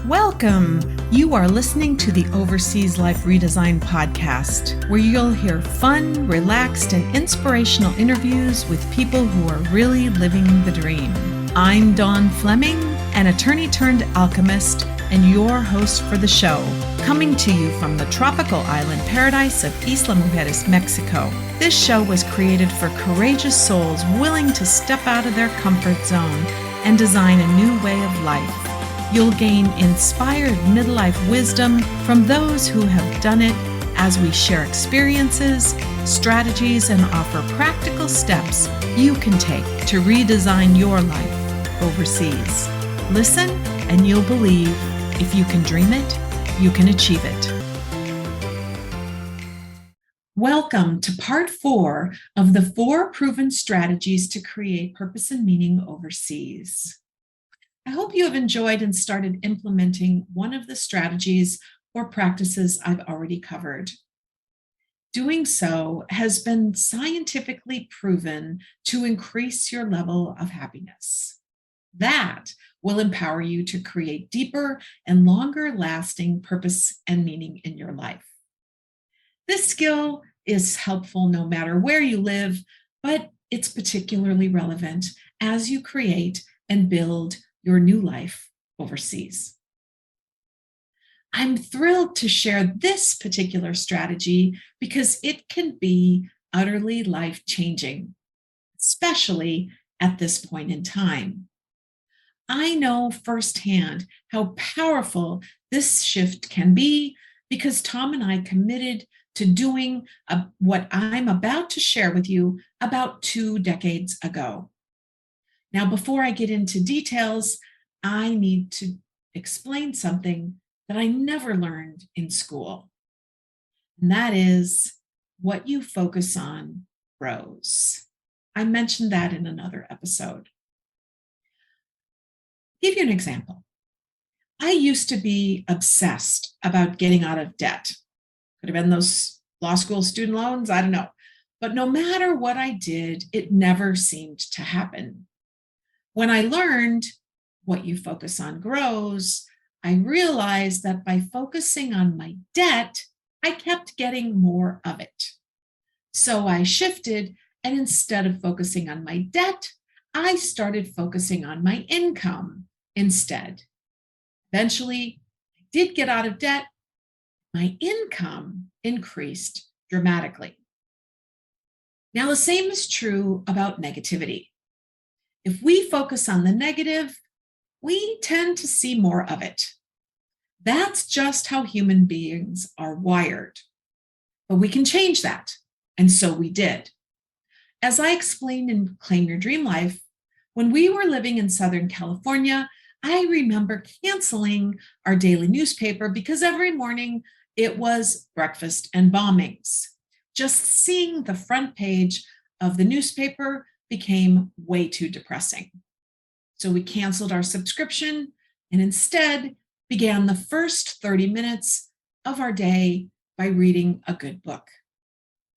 Welcome! You are listening to the Overseas Life Redesign podcast, where you'll hear fun, relaxed, and inspirational interviews with people who are really living the dream. I'm Dawn Fleming, an attorney turned alchemist, and your host for the show, coming to you from the tropical island paradise of Isla Mujeres, Mexico. This show was created for courageous souls willing to step out of their comfort zone and design a new way of life. You'll gain inspired midlife wisdom from those who have done it as we share experiences, strategies, and offer practical steps you can take to redesign your life overseas. Listen and you'll believe if you can dream it, you can achieve it. Welcome to part 4 of the 4 proven strategies to create purpose and meaning overseas. I hope you have enjoyed and started implementing one of the strategies or practices I've already covered. Doing so has been scientifically proven to increase your level of happiness. That will empower you to create deeper and longer lasting purpose and meaning in your life. This skill is helpful no matter where you live, but it's particularly relevant as you create and build your new life overseas. I'm thrilled to share this particular strategy because it can be utterly life-changing, especially at this point in time. I know firsthand how powerful this shift can be because Tom and I committed to doing what I'm about to share with you about 2 decades ago. Now, before I get into details, I need to explain something that I never learned in school. And that is what you focus on grows. I mentioned that in another episode. I'll give you an example. I used to be obsessed about getting out of debt. Could have been those law school student loans, I don't know. But no matter what I did, it never seemed to happen. When I learned what you focus on grows, I realized that by focusing on my debt, I kept getting more of it. So I shifted, and instead of focusing on my debt, I started focusing on my income instead. Eventually, I did get out of debt. My income increased dramatically. Now, the same is true about negativity. If we focus on the negative, we tend to see more of it. That's just how human beings are wired. But we can change that, and so we did. As I explained in Claim Your Dream Life, when we were living in Southern California, I remember canceling our daily newspaper because every morning it was breakfast and bombings. Just seeing the front page of the newspaper became way too depressing. So we canceled our subscription and instead began the first 30 minutes of our day by reading a good book.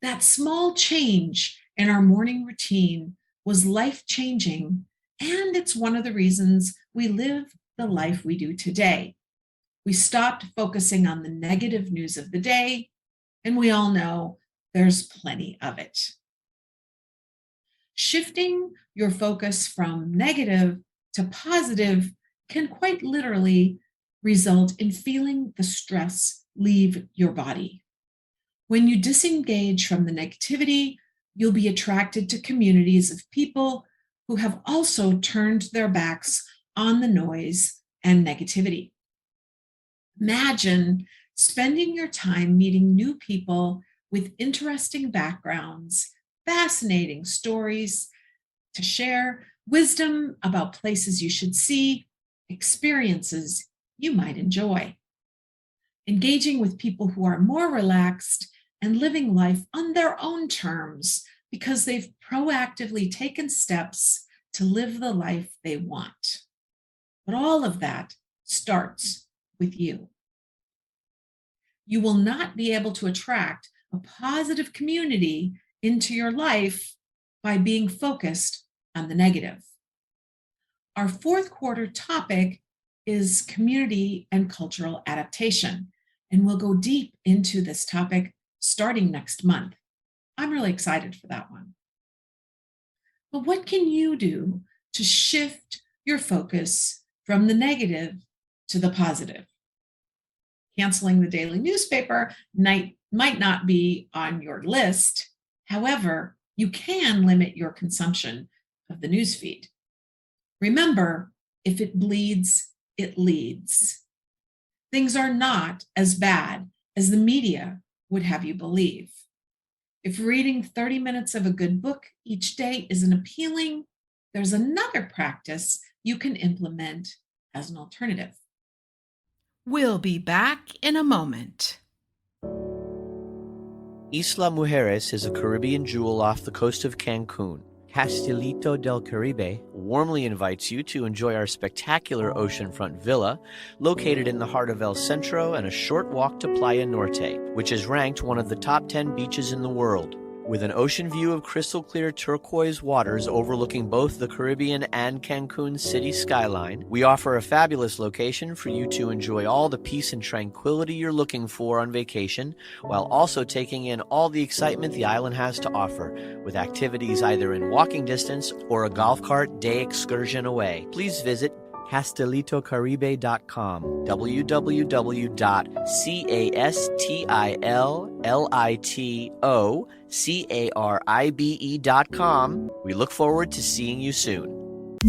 That small change in our morning routine was life-changing, and it's one of the reasons we live the life we do today. We stopped focusing on the negative news of the day, and we all know there's plenty of it. Shifting your focus from negative to positive can quite literally result in feeling the stress leave your body. When you disengage from the negativity, you'll be attracted to communities of people who have also turned their backs on the noise and negativity. Imagine spending your time meeting new people with interesting backgrounds, fascinating stories to share, wisdom about places you should see, experiences you might enjoy. Engaging with people who are more relaxed and living life on their own terms because they've proactively taken steps to live the life they want. But all of that starts with you. You will not be able to attract a positive community into your life by being focused on the negative. Our 4th quarter topic is community and cultural adaptation. And we'll go deep into this topic starting next month. I'm really excited for that one. But what can you do to shift your focus from the negative to the positive? Canceling the daily newspaper might not be on your list. However, you can limit your consumption of the newsfeed. Remember, if it bleeds, it leads. Things are not as bad as the media would have you believe. If reading 30 minutes of a good book each day isn't appealing, there's another practice you can implement as an alternative. We'll be back in a moment. Isla Mujeres is a Caribbean jewel off the coast of Cancun. Castilito del Caribe warmly invites you to enjoy our spectacular oceanfront villa located in the heart of El Centro and a short walk to Playa Norte, which is ranked one of the top 10 beaches in the world. With an ocean view of crystal clear turquoise waters overlooking both the Caribbean and Cancun city skyline, we offer a fabulous location for you to enjoy all the peace and tranquility you're looking for on vacation, while also taking in all the excitement the island has to offer, with activities either in walking distance or a golf cart day excursion away. Please visit castilitocaribe.com, www.castilitocaribe.com. We look forward to seeing you soon.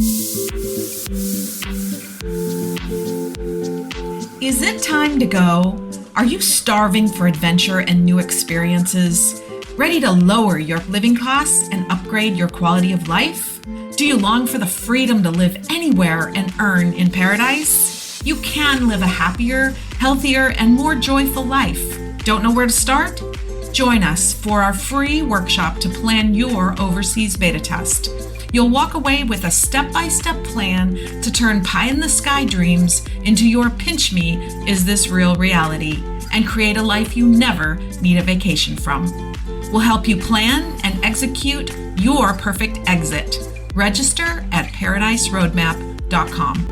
Is it time to go? Are you starving for adventure and new experiences? Ready to lower your living costs and upgrade your quality of life? Do you long for the freedom to live anywhere and earn in paradise? You can live a happier, healthier, and more joyful life. Don't know where to start? Join us for our free workshop to plan your overseas beta test. You'll walk away with a step-by-step plan to turn pie-in-the-sky dreams into your pinch me, is this real reality, and create a life you never need a vacation from. We'll help you plan and execute your perfect exit. Register at paradiseroadmap.com.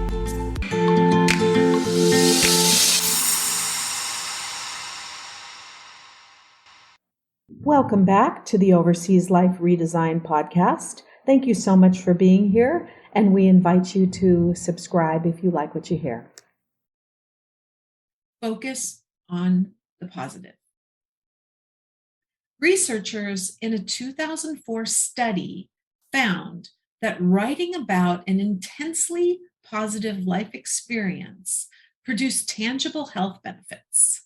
Welcome back to the Overseas Life Redesign podcast. Thank you so much for being here, and we invite you to subscribe if you like what you hear. Focus on the positive. Researchers in a 2004 study found that writing about an intensely positive life experience produced tangible health benefits.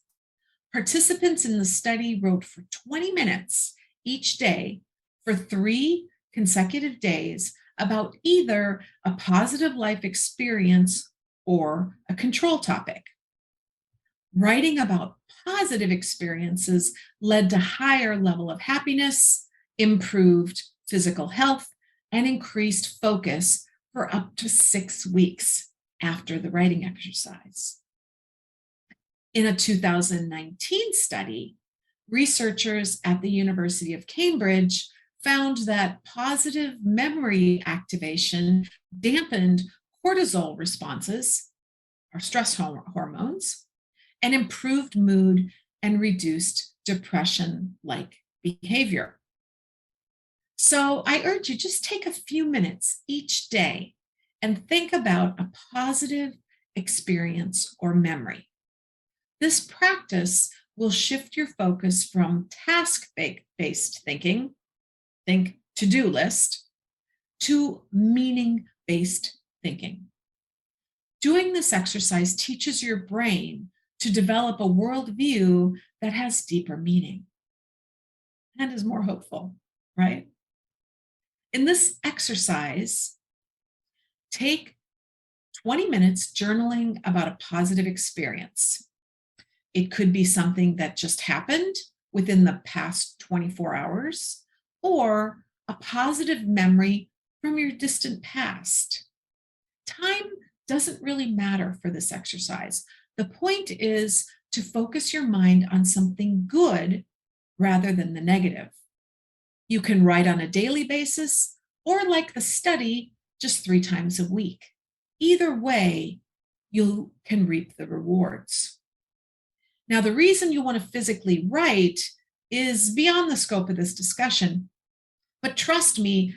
Participants in the study wrote for 20 minutes each day for 3 consecutive days about either a positive life experience or a control topic. Writing about positive experiences led to higher level of happiness, improved physical health, and increased focus for up to 6 weeks after the writing exercise. In a 2019 study, researchers at the University of Cambridge found that positive memory activation dampened cortisol responses, our stress hormones, and improved mood and reduced depression-like behavior. So I urge you, just take a few minutes each day and think about a positive experience or memory. This practice will shift your focus from task-based thinking, think to-do list, to meaning-based thinking. Doing this exercise teaches your brain to develop a worldview that has deeper meaning and is more hopeful, right? In this exercise, take 20 minutes journaling about a positive experience. It could be something that just happened within the past 24 hours, or a positive memory from your distant past. Time doesn't really matter for this exercise. The point is to focus your mind on something good rather than the negative. You can write on a daily basis, or like the study, just 3 times a week. Either way, you can reap the rewards. Now, the reason you want to physically write is beyond the scope of this discussion, but trust me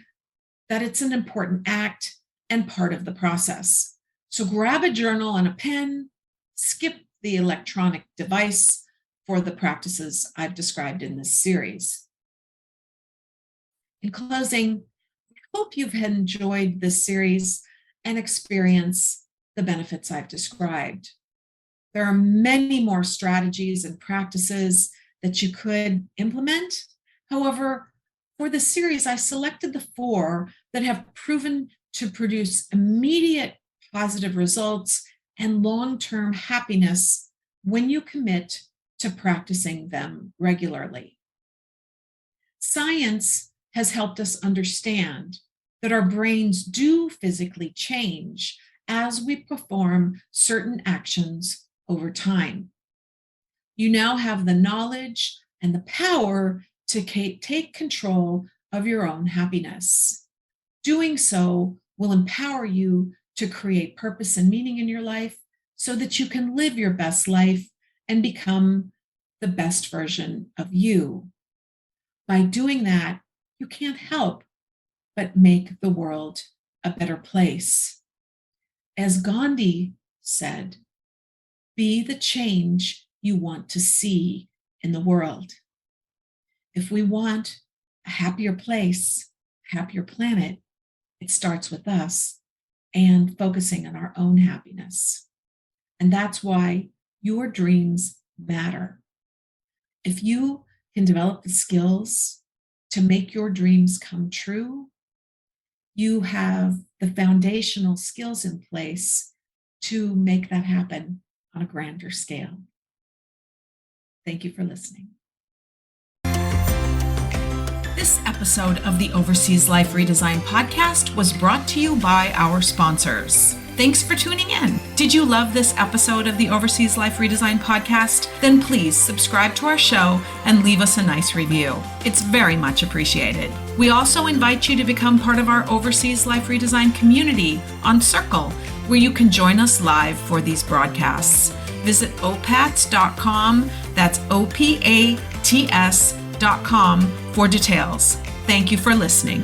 that it's an important act and part of the process. So grab a journal and a pen, skip the electronic device for the practices I've described in this series. In closing, I hope you've enjoyed this series and experienced the benefits I've described. There are many more strategies and practices that you could implement. However, for the series, I selected the 4 that have proven to produce immediate positive results and long-term happiness when you commit to practicing them regularly. Science has helped us understand that our brains do physically change as we perform certain actions over time. You now have the knowledge and the power to take control of your own happiness. Doing so will empower you to create purpose and meaning in your life so that you can live your best life and become the best version of you. By doing that, you can't help but make the world a better place. As Gandhi said, be the change you want to see in the world. If we want a happier place, a happier planet, it starts with us and focusing on our own happiness. And that's why your dreams matter. If you can develop the skills to make your dreams come true, you have the foundational skills in place to make that happen on a grander scale. Thank you for listening. This episode of the Overseas Life Redesign podcast was brought to you by our sponsors. Thanks for tuning in. Did you love this episode of the Overseas Life Redesign podcast? Then please subscribe to our show and leave us a nice review. It's very much appreciated. We also invite you to become part of our Overseas Life Redesign community on Circle, where you can join us live for these broadcasts. Visit opats.com, that's OPATS.com for details. Thank you for listening.